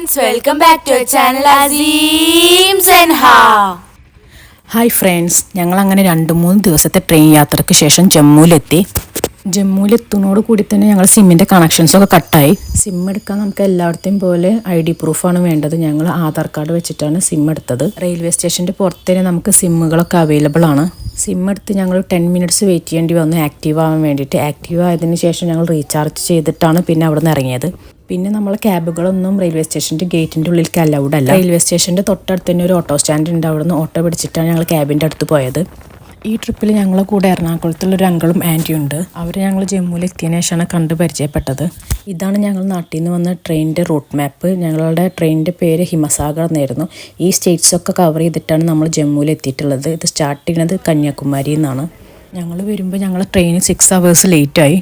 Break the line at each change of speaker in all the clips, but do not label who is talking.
friends, welcome back to our channel Azim Senha.
Hi friends, ഞങ്ങൾ അങ്ങനെ 2-3 ദിവസത്തെ train യാത്രയ്ക്ക് ശേഷം ജമ്മുവിലെത്തുന്നതോട് കൂടി തന്നെ ഞങ്ങൾ സിമ്മിൻ്റെ കണക്ഷൻസൊക്കെ കട്ടായി. സിം എടുക്കാൻ നമുക്ക് എല്ലായിടത്തെയും പോലെ ID പ്രൂഫാണ് വേണ്ടത്. ഞങ്ങൾ ആധാർ കാർഡ് വെച്ചിട്ടാണ് സിം എടുത്തത്. റെയിൽവേ സ്റ്റേഷൻ്റെ പുറത്ത് തന്നെ നമുക്ക് സിമ്മുകളൊക്കെ അവൈലബിൾ ആണ്. സിം എടുത്ത് ഞങ്ങൾ 10 മിനിറ്റ്സ് വെയിറ്റ് ചെയ്യേണ്ടി വന്നു ആക്റ്റീവ് ആവാൻ വേണ്ടിയിട്ട്. ആക്റ്റീവ് ആയതിന് ശേഷം ഞങ്ങൾ റീചാർജ് ചെയ്തിട്ടാണ് പിന്നെ അവിടെ നിന്ന് ഇറങ്ങിയത്. പിന്നെ നമ്മളെ ക്യാബുകളൊന്നും റെയിൽവേ സ്റ്റേഷൻ്റെ ഗേറ്റിൻ്റെ ഉള്ളിലേക്ക് അലൗഡ് അല്ല. റെയിൽവേ സ്റ്റേഷൻ്റെ തൊട്ടടുത്ത് തന്നെ ഒരു ഓട്ടോ സ്റ്റാൻഡ് ഉണ്ട്. അവിടെ നിന്ന് ഓട്ടോ പിടിച്ചിട്ടാണ് ഞങ്ങൾ ക്യാബിൻ്റെ അടുത്ത് പോയത്. ഈ ട്രിപ്പിൽ ഞങ്ങളെ കൂടെ എറണാകുളത്തുള്ളൊരു അങ്കിളും ആൻറ്റിയും ഉണ്ട്. അവർ ഞങ്ങൾ ജമ്മുവിൽ എത്തിയതിനു ശേഷമാണ് കണ്ട് പരിചയപ്പെട്ടത്. ഇതാണ് ഞങ്ങൾ നാട്ടിൽ നിന്ന് വന്ന ട്രെയിനിൻ്റെ റൂട്ട് മാപ്പ്. ഞങ്ങളുടെ ട്രെയിനിൻ്റെ പേര് ഹിമസാഗർ എന്നായിരുന്നു. ഈ സ്റ്റേറ്റ്സൊക്കെ കവർ ചെയ്തിട്ടാണ് നമ്മൾ ജമ്മുവിൽ എത്തിയിട്ടുള്ളത്. ഇത് സ്റ്റാർട്ട് ചെയ്യുന്നത് കന്യാകുമാരിയിൽ നിന്നാണ്. ഞങ്ങൾ വരുമ്പോൾ ഞങ്ങളെ ട്രെയിൻ 6 അവേഴ്സ് ലേറ്റായി.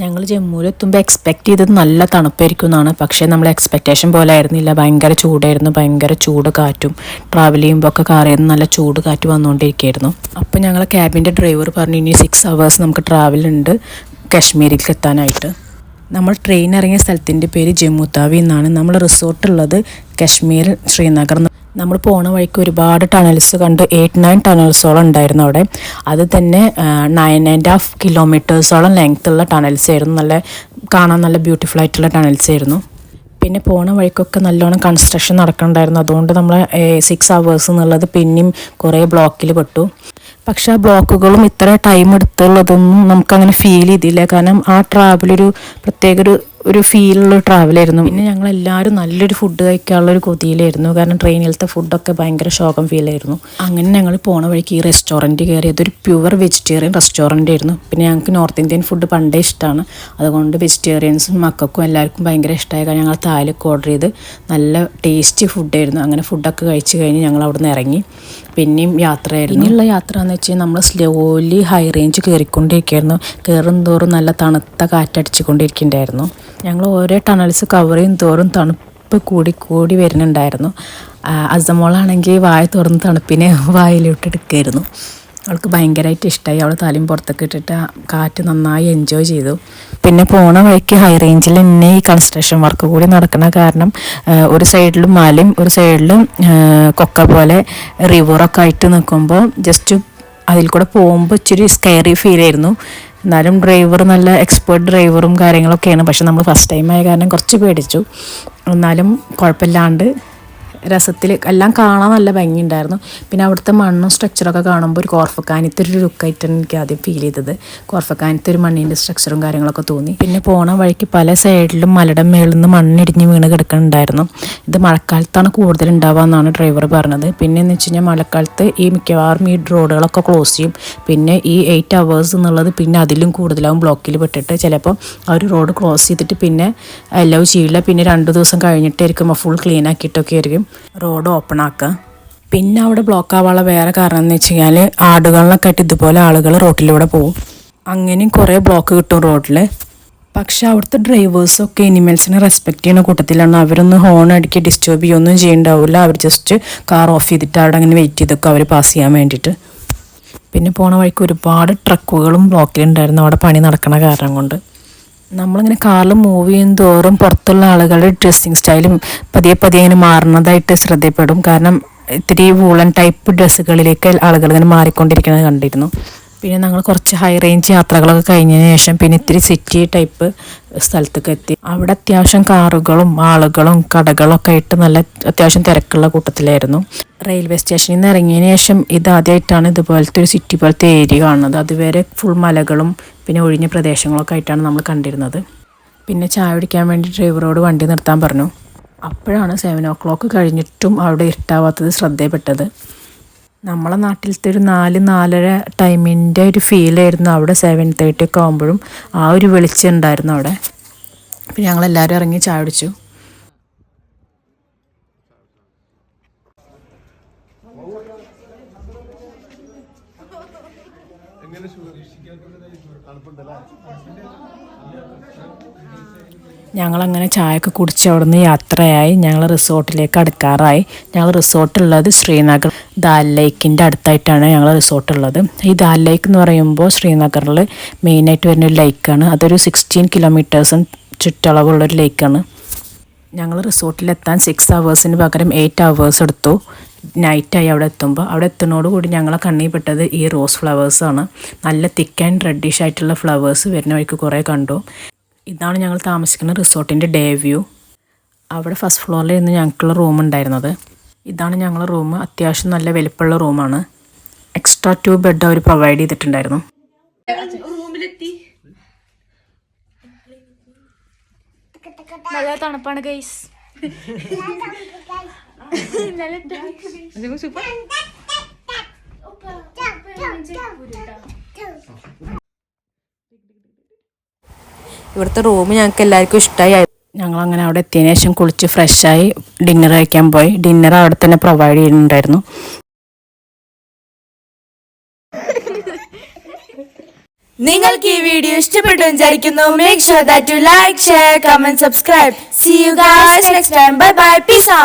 ഞങ്ങൾ ജമ്മുവിലെത്തുമ്പോൾ എക്സ്പെക്റ്റ് ചെയ്തത് നല്ല തണുപ്പായിരിക്കും എന്നാണ്. പക്ഷേ നമ്മൾ എക്സ്പെക്റ്റേഷൻ പോലെ ആയിരുന്നില്ല. ഭയങ്കര ചൂടായിരുന്നു, ഭയങ്കര ചൂട് കാറ്റും. ട്രാവൽ ചെയ്യുമ്പോൾ ഒക്കെ കാറിൽ നിന്ന് നല്ല ചൂട് കാറ്റ് വന്നുകൊണ്ടിരിക്കുകയായിരുന്നു. അപ്പോൾ ഞങ്ങളെ ക്യാബിൻ്റെ ഡ്രൈവർ പറഞ്ഞു ഇനി 6 അവേഴ്സ് നമുക്ക് ട്രാവൽ ഉണ്ട് കാശ്മീരിലേക്ക് എത്താനായിട്ട്. നമ്മൾ ട്രെയിൻ ഇറങ്ങിയ സ്ഥലത്തിൻ്റെ പേര് ജമ്മു താവി എന്നാണ്. നമ്മൾ റിസോർട്ടുള്ളത് കാശ്മീർ ശ്രീനഗർ. നമ്മൾ പോണ വഴിക്ക് ഒരുപാട് ടണൽസ് കണ്ട്. 8-9 ടണൽസോളം ഉണ്ടായിരുന്നു അവിടെ. അത് തന്നെ 9.5 കിലോമീറ്റേഴ്സോളം ലെങ്ത്തുള്ള ടണൽസ് ആയിരുന്നു. കാണാൻ നല്ല ബ്യൂട്ടിഫുൾ ആയിട്ടുള്ള ടണൽസ് ആയിരുന്നു. പിന്നെ പോണ വഴിക്കൊക്കെ നല്ലോണം കൺസ്ട്രക്ഷൻ നടക്കുന്നുണ്ടായിരുന്നു. അതുകൊണ്ട് നമ്മൾ 6 അവേഴ്സ് എന്നുള്ളത് പിന്നെയും കുറേ ബ്ലോക്കിൽ പെട്ടു. പക്ഷെ ആ ബ്ലോക്കുകളും ഇത്ര ടൈം എടുത്തുള്ളതൊന്നും നമുക്കങ്ങനെ ഫീൽ ചെയ്തില്ല. കാരണം ആ ട്രാവലൊരു പ്രത്യേക ഒരു ഫീലുള്ള ട്രാവലായിരുന്നു. പിന്നെ ഞങ്ങളെല്ലാവരും നല്ലൊരു ഫുഡ് കഴിക്കാനുള്ളൊരു കൊതിയിലായിരുന്നു. കാരണം ട്രെയിനിലത്തെ ഫുഡൊക്കെ ഭയങ്കര ശോകം ഫീലായിരുന്നു. അങ്ങനെ ഞങ്ങൾ പോണ വഴിക്ക് ഈ റെസ്റ്റോറൻറ്റ് കയറി. അതൊരു പ്യുവർ വെജിറ്റേറിയൻ റെസ്റ്റോറൻ്റ് ആയിരുന്നു. പിന്നെ ഞങ്ങൾക്ക് നോർത്ത് ഇന്ത്യൻ ഫുഡ് പണ്ടേ ഇഷ്ടമാണ്. അതുകൊണ്ട് വെജിറ്റേറിയൻസും മക്കൾക്കും എല്ലാവർക്കും ഭയങ്കര ഇഷ്ടമായ കാരണം ഞങ്ങൾ താലൊക്കെ ഓർഡർ ചെയ്ത് നല്ല ടേസ്റ്റി ഫുഡായിരുന്നു. അങ്ങനെ ഫുഡൊക്കെ കഴിച്ച് കഴിഞ്ഞ് ഞങ്ങൾ അവിടെ നിന്ന് ഇറങ്ങി. പിന്നെയും യാത്രയായിരുന്നു. ഇനിയുള്ള യാത്ര എന്ന് വെച്ചാൽ നമ്മൾ സ്ലോലി ഹൈ റേഞ്ച് കയറിക്കൊണ്ടിരിക്കുകയായിരുന്നു. കയറും തോറും നല്ല തണുത്ത കാറ്റടിച്ചുകൊണ്ടിരിക്കുന്നുണ്ടായിരുന്നു. ഞങ്ങൾ ഓരോ ടണൽസ് കവർ ചെയ്യും തോറും തണുപ്പ് കൂടി വരുന്നുണ്ടായിരുന്നു. അസമോളാണെങ്കിൽ വായ തുറന്ന് തണുപ്പിനെ വായിലോട്ടെടുക്കുകയായിരുന്നു. അവൾക്ക് ഭയങ്കരമായിട്ട് ഇഷ്ടമായി. അവൾ തലയും പുറത്തൊക്കെ ഇട്ടിട്ട് കാറ്റ് നന്നായി എൻജോയ് ചെയ്തു. പിന്നെ പോണ വഴിക്ക് ഹൈ റേഞ്ചിൽ തന്നെ ഈ കൺസ്ട്രക്ഷൻ വർക്ക് കൂടി നടക്കുന്ന കാരണം ഒരു സൈഡിലും മലയും ഒരു സൈഡിലും കൊക്ക പോലെ റിവറൊക്കെ ആയിട്ട് നിൽക്കുമ്പോൾ ജസ്റ്റ് അതിൽ കൂടെ പോകുമ്പോൾ ഇച്ചിരി സ്കെയറി ഫീൽ ആയിരുന്നു. എന്നാലും ഡ്രൈവർ നല്ല എക്സ്പേർട്ട് ഡ്രൈവറും കാര്യങ്ങളൊക്കെയാണ്. പക്ഷെ നമ്മൾ ഫസ്റ്റ് ടൈം ആയ കാരണം കുറച്ച് പേടിച്ചു. എന്നാലും കുഴപ്പമില്ലാണ്ട് രസത്തിൽ എല്ലാം കാണാൻ നല്ല ഭംഗിയുണ്ടായിരുന്നു. പിന്നെ അവിടുത്തെ മണ്ണും സ്ട്രക്ചറൊക്കെ കാണുമ്പോൾ ഒരു കോർഫക്കാനത്തെ ഒരു ലുക്കായിട്ടാണ് എനിക്ക് ആദ്യം ഫീൽ ചെയ്തത്. കോർഫക്കാനത്തെ ഒരു മണ്ണിൻ്റെ സ്ട്രക്ചറും കാര്യങ്ങളൊക്കെ തോന്നി. പിന്നെ പോണ വഴിക്ക് പല സൈഡിലും മലയുടെ മേളിൽ നിന്ന് മണ്ണിടിഞ്ഞ് വീണ് കിടക്കുന്നുണ്ടായിരുന്നു. ഇത് മഴക്കാലത്താണ് കൂടുതൽ ഉണ്ടാവുക എന്നാണ് ഡ്രൈവർ പറഞ്ഞത്. പിന്നെ എന്ന് വെച്ച് കഴിഞ്ഞാൽ മഴക്കാലത്ത് ഈ മിക്കവാറും ഈ റോഡുകളൊക്കെ ക്ലോസ് ചെയ്യും. പിന്നെ ഈ 8 അവേഴ്സ് എന്നുള്ളത് പിന്നെ അതിലും കൂടുതലാവും ബ്ലോക്കിൽ പെട്ടിട്ട്. ചിലപ്പോൾ ആ ഒരു റോഡ് ക്ലോസ് ചെയ്തിട്ട് പിന്നെ അലൗ ചെയ്യില്ല. പിന്നെ 2 ദിവസം കഴിഞ്ഞിട്ടായിരിക്കും ഫുൾ ക്ലീൻ ആക്കിയിട്ടൊക്കെ ആയിരിക്കും റോഡ് ഓപ്പൺ ആക്കുക. പിന്നെ അവിടെ ബ്ലോക്ക് ആവാനുള്ള വേറെ കാരണം എന്ന് വെച്ച് കഴിഞ്ഞാൽ ആടുകളിലൊക്കെ ആയിട്ട് ഇതുപോലെ ആളുകൾ റോട്ടിലൂടെ പോകും. അങ്ങനെയും കുറേ ബ്ലോക്ക് കിട്ടും റോഡിൽ. പക്ഷെ അവിടുത്തെ ഡ്രൈവേഴ്സൊക്കെ എനിമൽസിനെ റെസ്പെക്റ്റ് ചെയ്യുന്ന കൂട്ടത്തിലാണ്. അവരൊന്നും ഹോൺ അടിക്കുക disturb ചെയ്യുകയൊന്നും ചെയ്യണ്ടാവില്ല. Our just car of ചെയ്തിട്ട് അവിടെ അങ്ങനെ വെയിറ്റ് ചെയ്തൊക്കെ അവർ പാസ് ചെയ്യാൻ വേണ്ടിയിട്ട്. പിന്നെ പോണ വഴിക്ക് ഒരുപാട് ട്രക്കുകളും ബ്ലോക്കിലുണ്ടായിരുന്നു അവിടെ പണി നടക്കണ കാരണം കൊണ്ട്. നമ്മളിങ്ങനെ കാറിൽ മൂവ് ചെയ്യും തോറും പുറത്തുള്ള ആളുകളുടെ ഡ്രസ്സിങ് സ്റ്റൈലും പതിയെ ഇങ്ങനെ മാറുന്നതായിട്ട് ശ്രദ്ധപ്പെടും. കാരണം ഇത്തിരി വൂളൻ ടൈപ്പ് ഡ്രസ്സുകളിലേക്ക് ആളുകൾ ഇങ്ങനെ മാറിക്കൊണ്ടിരിക്കുന്നത് കണ്ടിരുന്നു. പിന്നെ ഞങ്ങൾ കുറച്ച് ഹൈ റേഞ്ച് യാത്രകളൊക്കെ കഴിഞ്ഞതിന് ശേഷം പിന്നെ ഇത്തിരി സിറ്റി ടൈപ്പ് സ്ഥലത്തേക്ക് എത്തി. അവിടെ അത്യാവശ്യം കാറുകളും ആളുകളും കടകളൊക്കെ ആയിട്ട് നല്ല അത്യാവശ്യം തിരക്കുള്ള കൂട്ടത്തിലായിരുന്നു. റെയിൽവേ സ്റ്റേഷനിൽ നിന്ന് ഇറങ്ങിയതിന് ശേഷം ഇതാദ്യമായിട്ടാണ് ഇതുപോലത്തെ ഒരു സിറ്റി പോലത്തെ ഏരിയ കാണുന്നത്. അതുവരെ ഫുൾ മലകളും പിന്നെ ഒഴിഞ്ഞ പ്രദേശങ്ങളൊക്കെ ആയിട്ടാണ് നമ്മൾ കണ്ടിരുന്നത്. പിന്നെ ചായ കുടിക്കാൻ വേണ്ടി ഡ്രൈവറോട് വണ്ടി നിർത്താൻ പറഞ്ഞു. അപ്പോഴാണ് 7 o'clock കഴിഞ്ഞിട്ടും അവിടെ ഇരുട്ടാവാത്തത് ശ്രദ്ധയപ്പെട്ടത്. നമ്മളെ നാട്ടിലത്തെ ഒരു 4-4:30 ടൈമിൻ്റെ ഒരു ഫീലായിരുന്നു അവിടെ. 7:30 ഒക്കെ ആകുമ്പോഴും ആ ഒരു വെളിച്ചം ഉണ്ടായിരുന്നു അവിടെ. പിന്നെ ഞങ്ങളെല്ലാവരും ഇറങ്ങി ചായ കുടിച്ചു. ഞങ്ങളങ്ങനെ ചായയൊക്കെ കുടിച്ച് അവിടെ നിന്ന് യാത്രയായി. ഞങ്ങൾ റിസോർട്ടിലേക്ക് അടുക്കാറായി. ഞങ്ങൾ റിസോർട്ടുള്ളത് ശ്രീനഗർ ദാൽ ലേക്കിൻ്റെ അടുത്തായിട്ടാണ് ഞങ്ങൾ റിസോർട്ടുള്ളത്. ഈ ദാൽ ലേക്ക് എന്ന് പറയുമ്പോൾ ശ്രീനഗറിൽ മെയിനായിട്ട് വരുന്നൊരു ലേക്കാണ്. അതൊരു 16 കിലോമീറ്റേഴ്സും ചുറ്റളവുള്ളൊരു ലേക്കാണ്. ഞങ്ങൾ റിസോർട്ടിലെത്താൻ 6 hours പകരം 8 hours എടുത്തു. നൈറ്റായി അവിടെ എത്തുമ്പോൾ. അവിടെ എത്തുന്നതോടുകൂടി ഞങ്ങളെ കണ്ണിൽ പെട്ടത് ഈ റോസ് ഫ്ലവേഴ്സാണ്. നല്ല തിക്ക് ആൻഡ് റെഡിഷ് ആയിട്ടുള്ള ഫ്ലവേഴ്സ് വരുന്ന വഴിക്ക് കുറേ കണ്ടു. ഇതാണ് ഞങ്ങൾ താമസിക്കുന്ന റിസോർട്ടിൻ്റെ ഡേ വ്യൂ. അവിടെ ഫസ്റ്റ് ഫ്ലോറിൽ ഇരുന്ന് ഞങ്ങൾക്കുള്ള റൂം ഉണ്ടായിരുന്നത്. ഇതാണ് ഞങ്ങളുടെ റൂം. അത്യാവശ്യം നല്ല വലിപ്പമുള്ള റൂമാണ്. എക്സ്ട്രാ 2 bed അവർ പ്രൊവൈഡ് ചെയ്തിട്ടുണ്ടായിരുന്നു.
നല്ല തണുപ്പാണ് ഗൈസ്.
ഇവിടുത്തെ റൂം ഞങ്ങൾക്ക് എല്ലാവർക്കും ഇഷ്ടമായി. ഞങ്ങളങ്ങനെ അവിടെ എത്തിയതിനു ശേഷം കുളിച്ച് ഫ്രഷായി ഡിന്നർ കഴിക്കാൻ പോയി. ഡിന്നർ അവിടെ തന്നെ പ്രൊവൈഡ് ചെയ്യുന്നുണ്ടായിരുന്നു.
നിങ്ങൾക്ക് ഈ വീഡിയോ ഇഷ്ടപ്പെട്ടു വിചാരിക്കുന്നു. Make sure that you like, share, comment, subscribe. See you guys next time. Bye bye. Peace out.